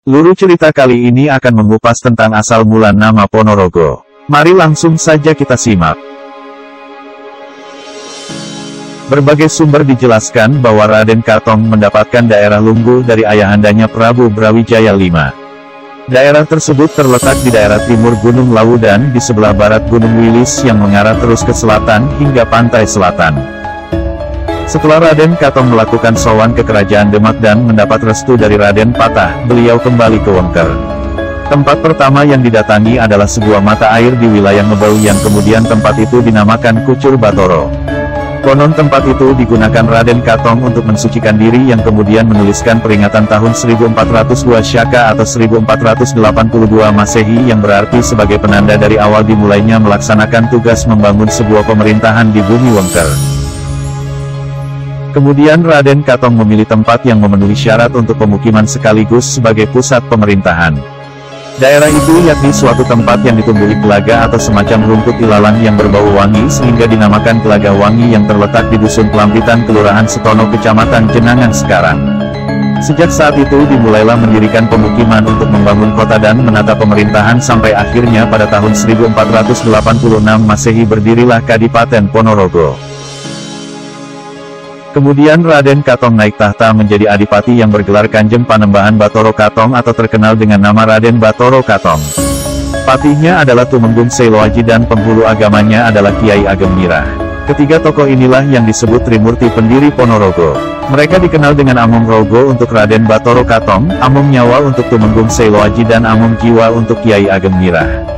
Luru cerita kali ini akan mengupas tentang asal mula nama Ponorogo. Mari langsung saja kita simak. Berbagai sumber dijelaskan bahwa Raden Katong mendapatkan daerah Lungguh dari ayahandanya Prabu Brawijaya V. Daerah tersebut terletak di daerah timur Gunung Lawu dan di sebelah barat Gunung Wilis yang mengarah terus ke selatan hingga pantai selatan. Setelah Raden Katong melakukan sowan ke kerajaan Demak dan mendapat restu dari Raden Patah, beliau kembali ke Wengker. Tempat pertama yang didatangi adalah sebuah mata air di wilayah Ngebau yang kemudian tempat itu dinamakan Kucur Batoro. Konon tempat itu digunakan Raden Katong untuk mensucikan diri yang kemudian menuliskan peringatan tahun 1402 Syaka atau 1482 Masehi yang berarti sebagai penanda dari awal dimulainya melaksanakan tugas membangun sebuah pemerintahan di bumi Wengker. Kemudian Raden Katong memilih tempat yang memenuhi syarat untuk pemukiman sekaligus sebagai pusat pemerintahan. Daerah itu yakni suatu tempat yang ditumbuhi telaga atau semacam rumput ilalang yang berbau wangi sehingga dinamakan Telaga Wangi yang terletak di Dusun Pelampitan Kelurahan Setono Kecamatan Jenangan sekarang. Sejak saat itu dimulailah mendirikan pemukiman untuk membangun kota dan menata pemerintahan sampai akhirnya pada tahun 1486 Masehi berdirilah Kadipaten Ponorogo. Kemudian Raden Katong naik tahta menjadi adipati yang bergelar Kanjeng Panembahan Batoro Katong atau terkenal dengan nama Raden Batoro Katong. Patihnya adalah Tumenggung Seiloaji dan penghulu agamanya adalah Kiai Ageng Mirah. Ketiga tokoh inilah yang disebut Trimurti pendiri Ponorogo. Mereka dikenal dengan Amung Rogo untuk Raden Batoro Katong, Amung Nyawa untuk Tumenggung Seiloaji dan Amung Jiwa untuk Kiai Ageng Mirah.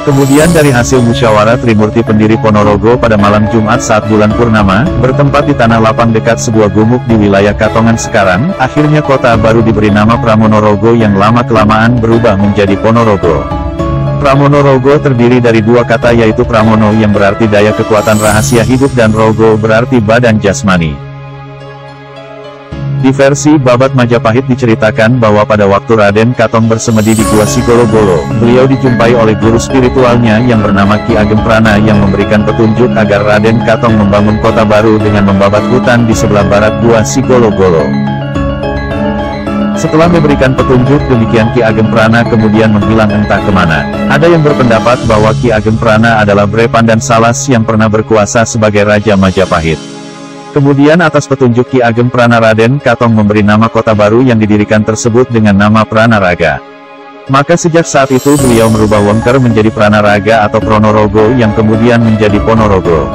Kemudian dari hasil musyawarah Trimurti pendiri Ponorogo pada malam Jumat saat bulan purnama, bertempat di tanah lapang dekat sebuah gumuk di wilayah Katongan sekarang, akhirnya kota baru diberi nama Pramonorogo yang lama-kelamaan berubah menjadi Ponorogo. Pramonorogo terdiri dari dua kata yaitu Pramono yang berarti daya kekuatan rahasia hidup dan Rogo berarti badan jasmani. Di versi Babat Majapahit diceritakan bahwa pada waktu Raden Katong bersemedi di Gua Sigolo-Golo, beliau dijumpai oleh guru spiritualnya yang bernama Ki Ageng Prana yang memberikan petunjuk agar Raden Katong membangun kota baru dengan membabat hutan di sebelah barat Gua Sigolo-Golo. Setelah memberikan petunjuk demikian Ki Ageng Prana kemudian menghilang entah kemana. Ada yang berpendapat bahwa Ki Ageng Prana adalah Bre Pandan Salas yang pernah berkuasa sebagai Raja Majapahit. Kemudian atas petunjuk Ki Ageng Prana Raden Katong memberi nama kota baru yang didirikan tersebut dengan nama Pranaraga. Maka sejak saat itu beliau merubah Wengker menjadi Pranaraga atau Ponorogo yang kemudian menjadi Ponorogo.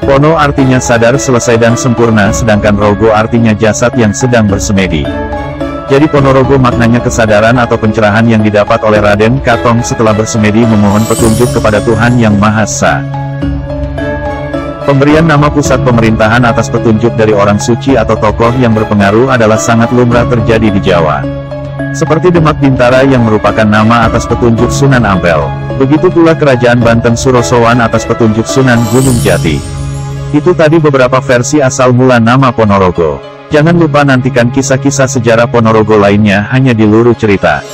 Pono artinya sadar selesai dan sempurna sedangkan Rogo artinya jasad yang sedang bersemedi. Jadi Ponorogo maknanya kesadaran atau pencerahan yang didapat oleh Raden Katong setelah bersemedi memohon petunjuk kepada Tuhan Yang Maha Esa. Pemberian nama pusat pemerintahan atas petunjuk dari orang suci atau tokoh yang berpengaruh adalah sangat lumrah terjadi di Jawa. Seperti Demak Bintara yang merupakan nama atas petunjuk Sunan Ampel. Begitu pula Kerajaan Banten Surosowan atas petunjuk Sunan Gunung Jati. Itu tadi beberapa versi asal mula nama Ponorogo. Jangan lupa nantikan kisah-kisah sejarah Ponorogo lainnya hanya di Luru Cerita.